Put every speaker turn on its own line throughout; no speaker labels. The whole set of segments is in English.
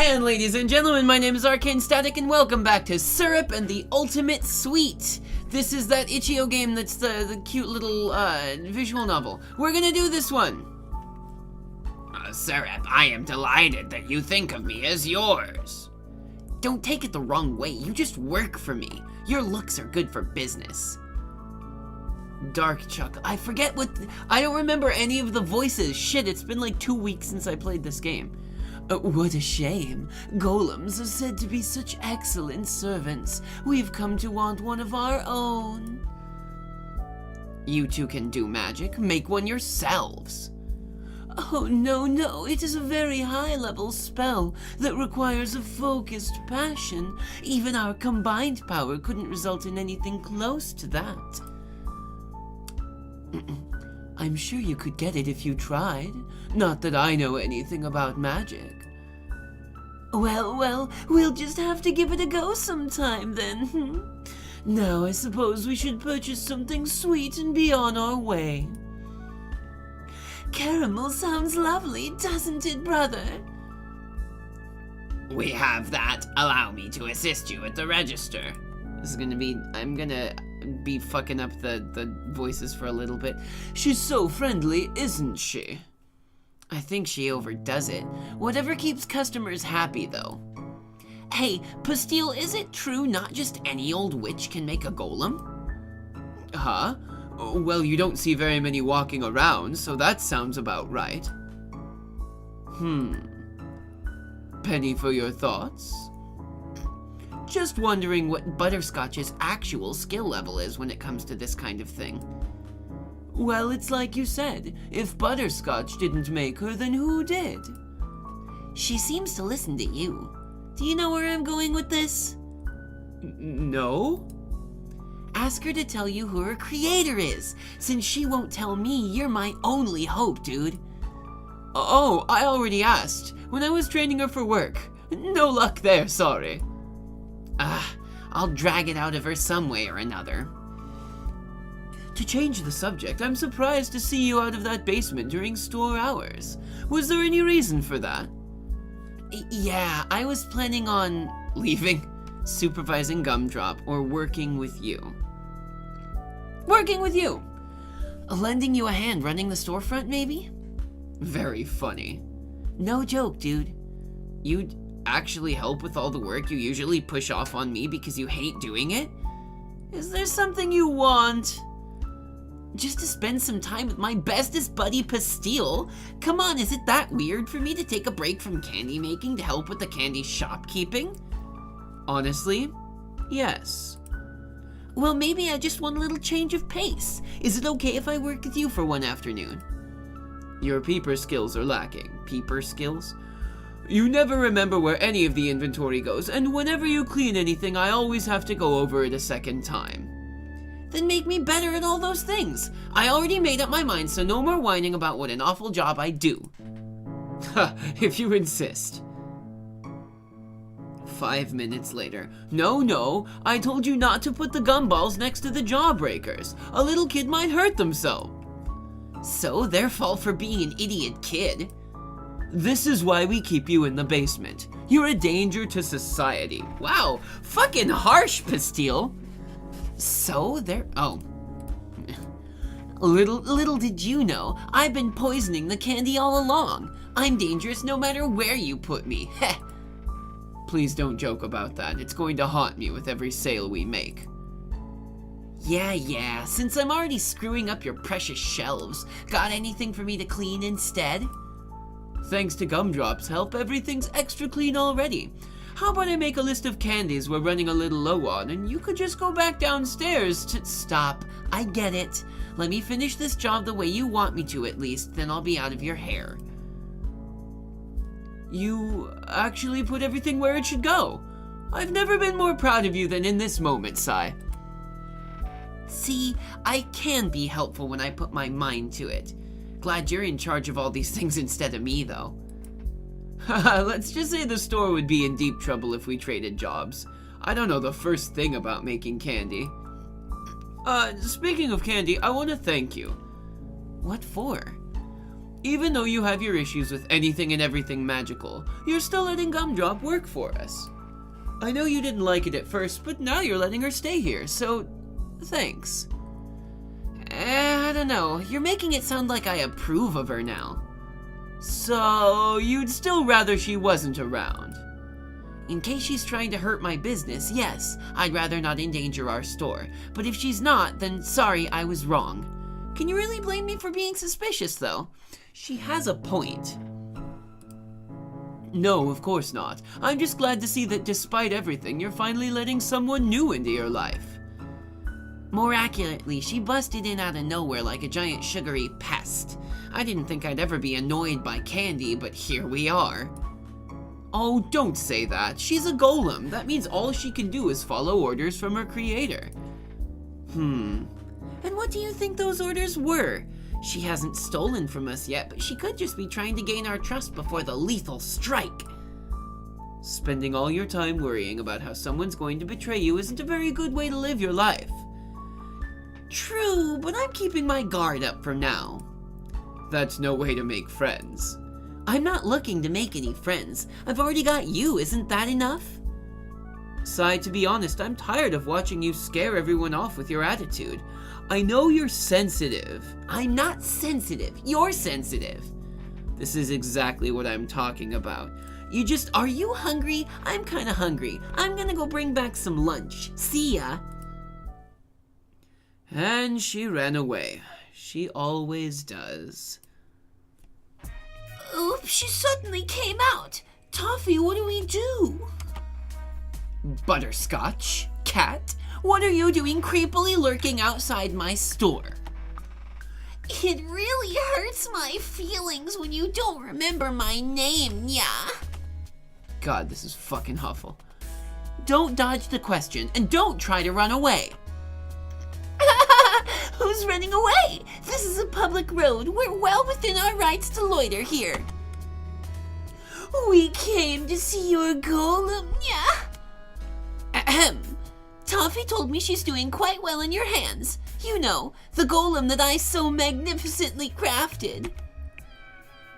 And ladies and gentlemen, my name is Arcane Static and welcome back to Syrup and the Ultimate Sweet. This is that itch.io game that's the cute little visual novel. We're gonna do this one.
Syrup, I am delighted that you think of me as yours.
Don't take it the wrong way, you just work for me. Your looks are good for business. Dark Chuckle. I don't remember any of the voices. Shit, it's been like 2 weeks since I played this game. What a shame. Golems are said to be such excellent servants. We've come to want one of our own. You two can do magic. Make one yourselves. Oh, no. It is a very high-level spell that requires a focused passion. Even our combined power couldn't result in anything close to that. I'm sure you could get it if you tried. Not that I know anything about magic. Well, we'll just have to give it a go sometime then. Now I suppose we should purchase something sweet and be on our way. Caramel sounds lovely, doesn't it, brother?
We have that. Allow me to assist you at the register.
I'm gonna be fucking up the voices for a little bit. She's so friendly, isn't she? I think she overdoes it. Whatever keeps customers happy, though. Hey, Bastille, is it true not just any old witch can make a golem? Huh? Well, you don't see very many walking around, so that sounds about right. Penny for your thoughts? Just wondering what Butterscotch's actual skill level is when it comes to this kind of thing. Well, it's like you said, if Butterscotch didn't make her, then who did? She seems to listen to you. Do you know where I'm going with this? No? Ask her to tell you who her creator is. Since she won't tell me, you're my only hope, dude. Oh, I already asked, when I was training her for work. No luck there, sorry. I'll drag it out of her some way or another. To change the subject, I'm surprised to see you out of that basement during store hours. Was there any reason for that? Yeah, I was planning on leaving, supervising Gumdrop, or working with you. Working with you! Lending you a hand running the storefront, maybe? Very funny. No joke, dude. You'd actually help with all the work you usually push off on me because you hate doing it? Is there something you want? Just to spend some time with my bestest buddy Bastille? Come on, is it that weird for me to take a break from candy making to help with the candy shopkeeping? Honestly, yes. Well, maybe I just want a little change of pace. Is it okay if I work with you for one afternoon? Your peeper skills are lacking. Peeper skills? You never remember where any of the inventory goes, and whenever you clean anything, I always have to go over it a second time. Then make me better at all those things. I already made up my mind, so no more whining about what an awful job I do. Ha, if you insist. 5 minutes later. No, I told you not to put the gumballs next to the jawbreakers. A little kid might hurt themselves. So, their fault for being an idiot kid. This is why we keep you in the basement. You're a danger to society. Wow, fucking harsh, Bastille. So Little did you know, I've been poisoning the candy all along. I'm dangerous no matter where you put me. Heh. Please don't joke about that. It's going to haunt me with every sale we make. Yeah, since I'm already screwing up your precious shelves, got anything for me to clean instead? Thanks to Gumdrop's help, everything's extra clean already. How about I make a list of candies we're running a little low on, and you could just go back downstairs to— Stop. I get it. Let me finish this job the way you want me to at least, then I'll be out of your hair. You actually put everything where it should go. I've never been more proud of you than in this moment, Sai. See, I can be helpful when I put my mind to it. Glad you're in charge of all these things instead of me, though. Let's just say the store would be in deep trouble if we traded jobs. I don't know the first thing about making candy. Speaking of candy, I want to thank you. What for? Even though you have your issues with anything and everything magical, you're still letting Gumdrop work for us. I know you didn't like it at first, but now you're letting her stay here, so thanks. I don't know, you're making it sound like I approve of her now. So, you'd still rather she wasn't around? In case she's trying to hurt my business, yes, I'd rather not endanger our store. But if she's not, then sorry, I was wrong. Can you really blame me for being suspicious, though? She has a point. No, of course not. I'm just glad to see that despite everything, you're finally letting someone new into your life. More accurately, she busted in out of nowhere like a giant sugary pest. I didn't think I'd ever be annoyed by candy, but here we are. Oh, don't say that. She's a golem. That means all she can do is follow orders from her creator. And what do you think those orders were? She hasn't stolen from us yet, but she could just be trying to gain our trust before the lethal strike. Spending all your time worrying about how someone's going to betray you isn't a very good way to live your life. True, but I'm keeping my guard up for now. That's no way to make friends. I'm not looking to make any friends. I've already got you, isn't that enough? Sigh, to be honest, I'm tired of watching you scare everyone off with your attitude. I know you're sensitive. I'm not sensitive. You're sensitive. This is exactly what I'm talking about. Are you hungry? I'm kinda hungry. I'm gonna go bring back some lunch. See ya. And she ran away. She always does.
Oops, she suddenly came out. Toffee, what do we do?
Butterscotch? Cat? What are you doing creepily lurking outside my store?
It really hurts my feelings when you don't remember my name, yeah?
God, this is fucking Huffle. Don't dodge the question, and don't try to run away.
Who's running away? This is a public road. We're well within our rights to loiter here. We came to see your golem, yeah?
Ahem.
Toffee told me she's doing quite well in your hands. You know, the golem that I so magnificently crafted.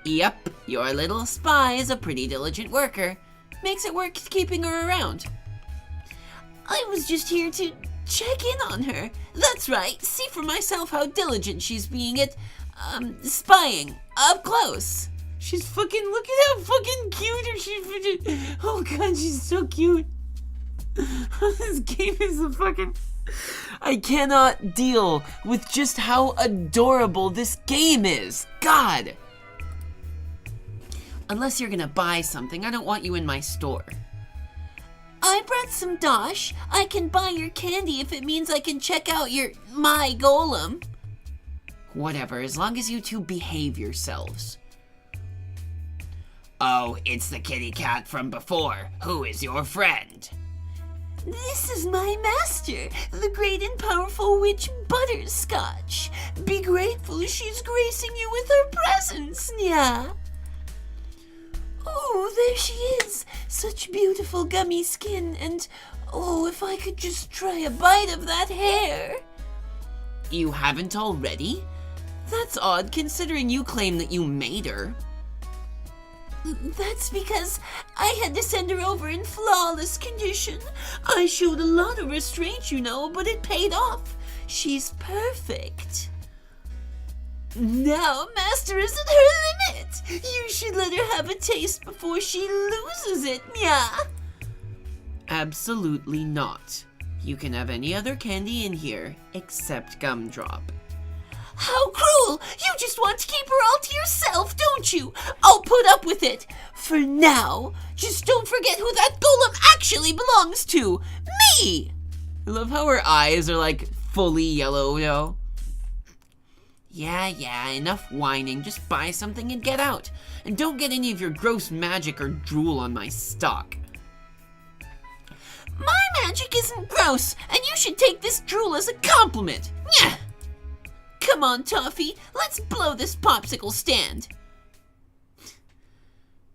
Yep, your little spy is a pretty diligent worker. Makes it worth keeping her around.
I was just here to check in on her. That's right, see for myself how diligent she's being at, spying, up close.
Look at how fucking cute she's. Oh god, she's so cute. This game is a fucking... I cannot deal with just how adorable this game is. God. Unless you're gonna buy something, I don't want you in my store.
I brought some dosh. I can buy your candy if it means I can check out my golem.
Whatever, as long as you two behave yourselves.
Oh, it's the kitty cat from before. Who is your friend?
This is my master, the great and powerful witch Butterscotch. Be grateful she's gracing you with her presence, yeah. Oh, there she is. Such beautiful gummy skin, and oh, if I could just try a bite of that hair.
You haven't already? That's odd, considering you claim that you made her.
That's because I had to send her over in flawless condition. I showed a lot of restraint, you know, but it paid off. She's perfect. Now, Master is at her limit. You should let her have a taste before she loses it, yeah?
Absolutely not. You can have any other candy in here except Gumdrop.
How cruel! You just want to keep her all to yourself, don't you? I'll put up with it. For now. Just don't forget who that golem actually belongs to. Me!
I love how her eyes are like fully yellow, you know? Yeah, enough whining. Just buy something and get out. And don't get any of your gross magic or drool on my stock.
My magic isn't gross, and you should take this drool as a compliment. Nyah! Come on, Toffee, let's blow this popsicle stand.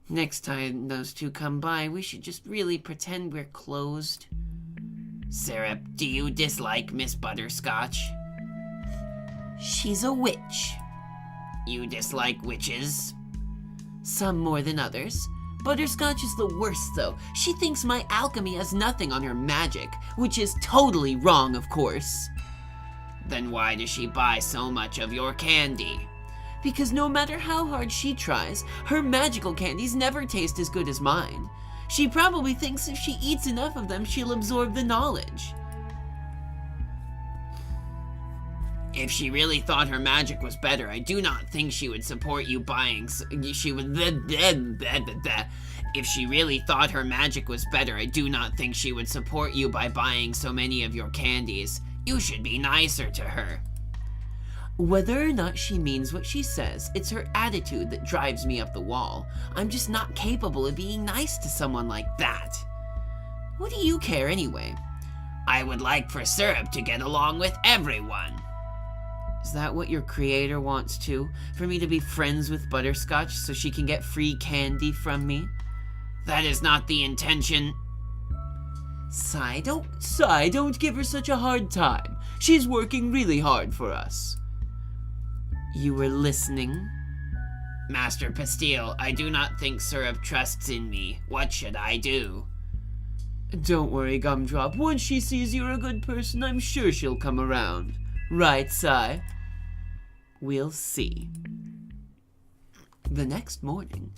Next time those two come by, we should just really pretend we're closed.
Syrup, do you dislike Miss Butterscotch?
She's a witch.
You dislike witches?
Some more than others. Butterscotch is the worst, though. She thinks my alchemy has nothing on her magic, which is totally wrong, of course.
Then why does she buy so much of your candy?
Because no matter how hard she tries, her magical candies never taste as good as mine. She probably thinks if she eats enough of them, she'll absorb the knowledge.
If she really thought her magic was better, I do not think she would support you buying. If she really thought her magic was better, I do not think she would support you by buying so many of your candies. You should be nicer to her.
Whether or not she means what she says, it's her attitude that drives me up the wall. I'm just not capable of being nice to someone like that. What do you care anyway?
I would like for Syrup to get along with everyone.
Is that what your creator wants too? For me to be friends with Butterscotch so she can get free candy from me?
That is not the intention.
Sigh, don't give her such a hard time. She's working really hard for us. You were listening?
Master Bastille, I do not think Syrup trusts in me. What should I do?
Don't worry, Gumdrop. Once she sees you're a good person, I'm sure she'll come around. Right, Sigh? We'll see. The next morning...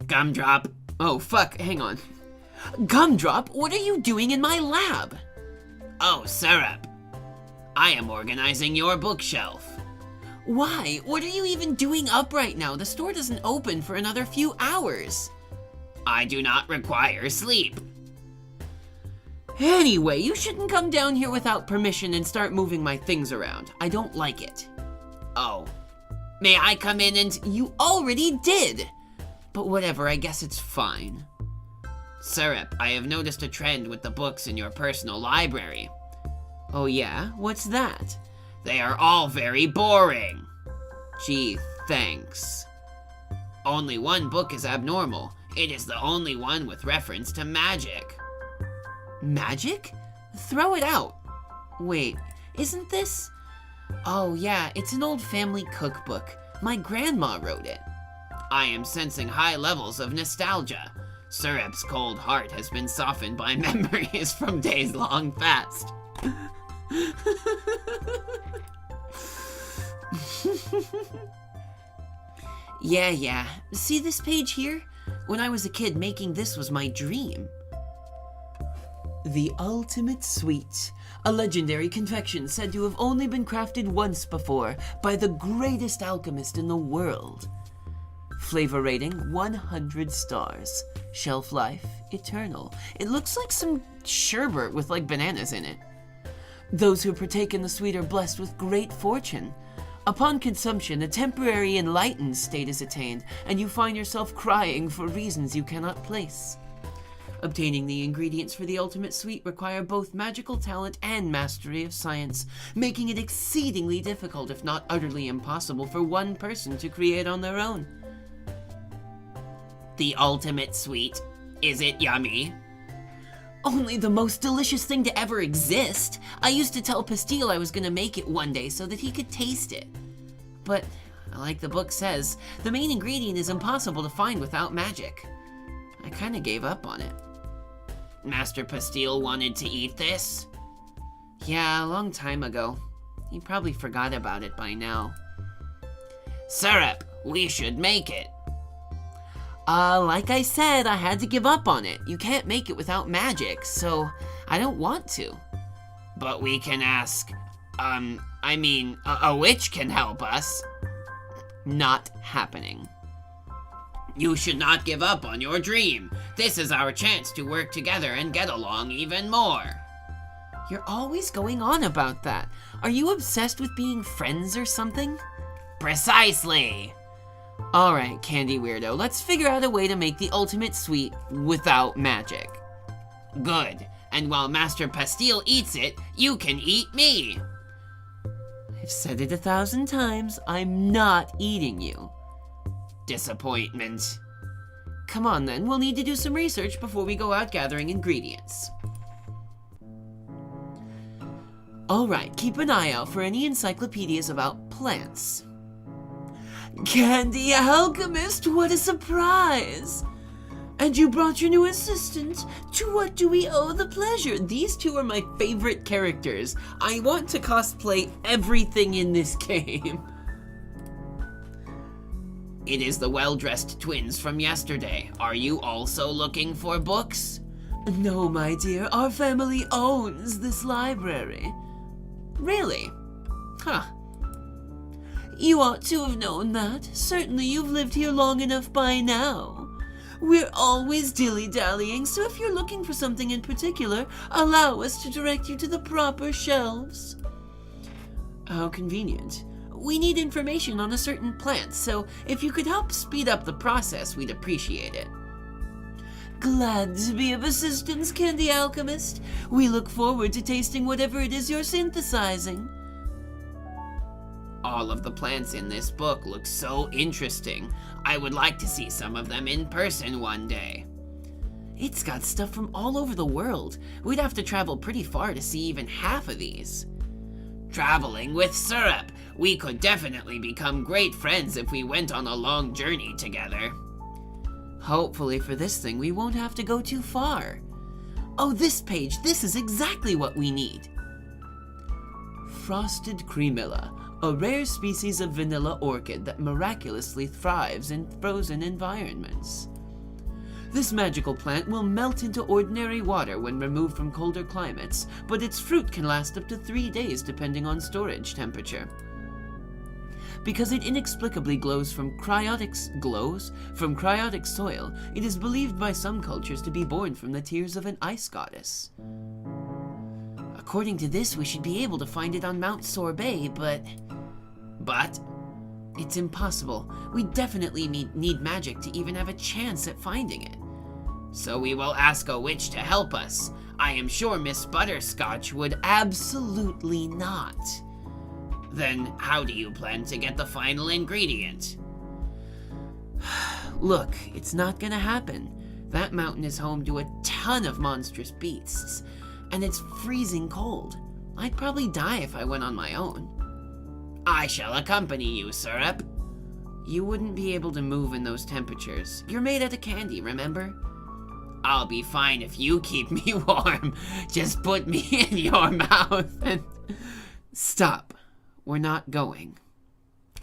Gumdrop.
Oh, fuck, hang on. Gumdrop, what are you doing in my lab?
Oh, Syrup. I am organizing your bookshelf.
Why? What are you even doing up right now? The store doesn't open for another few hours.
I do not require sleep.
Anyway, you shouldn't come down here without permission and start moving my things around. I don't like it.
Oh. May I come in and...
You already did! But whatever, I guess it's fine.
Syrup, I have noticed a trend with the books in your personal library.
Oh yeah? What's that?
They are all very boring.
Gee, thanks.
Only one book is abnormal. It is the only one with reference to magic.
Magic? Throw it out. Wait, isn't this? Oh yeah, it's an old family cookbook. My grandma wrote it.
I am sensing high levels of nostalgia. Syrup's cold heart has been softened by memories from days long past.
Yeah. See this page here? When I was a kid, making this was my dream. The ultimate sweet, a legendary confection said to have only been crafted once before by the greatest alchemist in the world. Flavor rating 100 stars. Shelf life eternal. It looks like some sherbet with like bananas in it. Those who partake in the sweet are blessed with great fortune. Upon consumption, a temporary enlightened state is attained, and you find yourself crying for reasons you cannot place. Obtaining the ingredients for the ultimate sweet require both magical talent and mastery of science, making it exceedingly difficult, if not utterly impossible, for one person to create on their own.
The ultimate sweet. Is it yummy?
Only the most delicious thing to ever exist. I used to tell Bastille I was gonna make it one day so that he could taste it. But, like the book says, the main ingredient is impossible to find without magic. I kinda gave up on it.
Master Bastille wanted to eat this?
Yeah, a long time ago. He probably forgot about it by now.
Syrup, we should make it.
Like I said, I had to give up on it. You can't make it without magic, so I don't want to.
But we can ask, a witch can help us.
Not happening.
You should not give up on your dream. This is our chance to work together and get along even more.
You're always going on about that. Are you obsessed with being friends or something?
Precisely.
Alright, candy weirdo, let's figure out a way to make the ultimate sweet without magic.
Good. And while Master Bastille eats it, you can eat me.
I've said it 1,000 times, I'm not eating you.
Disappointment.
Come on then, we'll need to do some research before we go out gathering ingredients. Alright, keep an eye out for any encyclopedias about plants. Candy Alchemist, what a surprise! And you brought your new assistant. To what do we owe the pleasure? These two are my favorite characters. I want to cosplay everything in this game.
It is the well-dressed twins from yesterday. Are you also looking for books?
No, my dear, our family owns this library.
Really? Huh.
You ought to have known that. Certainly you've lived here long enough by now. We're always dilly-dallying, so if you're looking for something in particular, allow us to direct you to the proper shelves. How convenient. We need information on a certain plant, so if you could help speed up the process, we'd appreciate it. Glad to be of assistance, Candy Alchemist. We look forward to tasting whatever it is you're synthesizing.
All of the plants in this book look so interesting. I would like to see some of them in person one day.
It's got stuff from all over the world. We'd have to travel pretty far to see even half of these.
Traveling with Syrup. We could definitely become great friends if we went on a long journey together.
Hopefully for this thing, we won't have to go too far. Oh, this page, this is exactly what we need. Frosted Cremilla, a rare species of vanilla orchid that miraculously thrives in frozen environments. This magical plant will melt into ordinary water when removed from colder climates, but its fruit can last up to 3 days depending on storage temperature. Because it inexplicably glows from cryotic soil, it is believed by some cultures to be born from the tears of an ice goddess. According to this, we should be able to find it on Mount Sorbet, but it's impossible. We definitely need magic to even have a chance at finding it.
So we will ask a witch to help us. I am sure Miss Butterscotch would.
Absolutely not.
Then how do you plan to get the final ingredient?
Look, it's not gonna happen. That mountain is home to a ton of monstrous beasts, and it's freezing cold. I'd probably die if I went on my own.
I shall accompany you, Syrup.
You wouldn't be able to move in those temperatures. You're made out of candy, remember?
I'll be fine if you keep me warm. Just put me in your mouth and...
Stop. We're not going.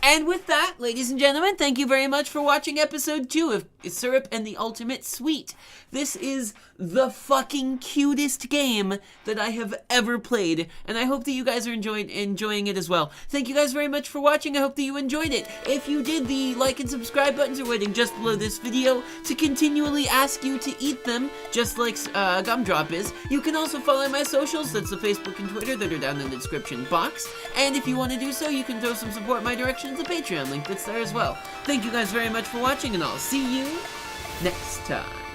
And with that, ladies and gentlemen, thank you very much for watching episode 2 of Syrup and the Ultimate Sweet. This is the fucking cutest game that I have ever played, and I hope that you guys are enjoying it as well. Thank you guys very much for watching. I hope that you enjoyed it. If you did, the like and subscribe buttons are waiting just below this video to continually ask you to eat them, just like Gumdrop is. You can also follow my socials, that's the Facebook and Twitter, that are down in the description box. And if you want to do so, you can throw some support my direction to the Patreon link that's there as well. Thank you guys very much for watching, and I'll see you next time.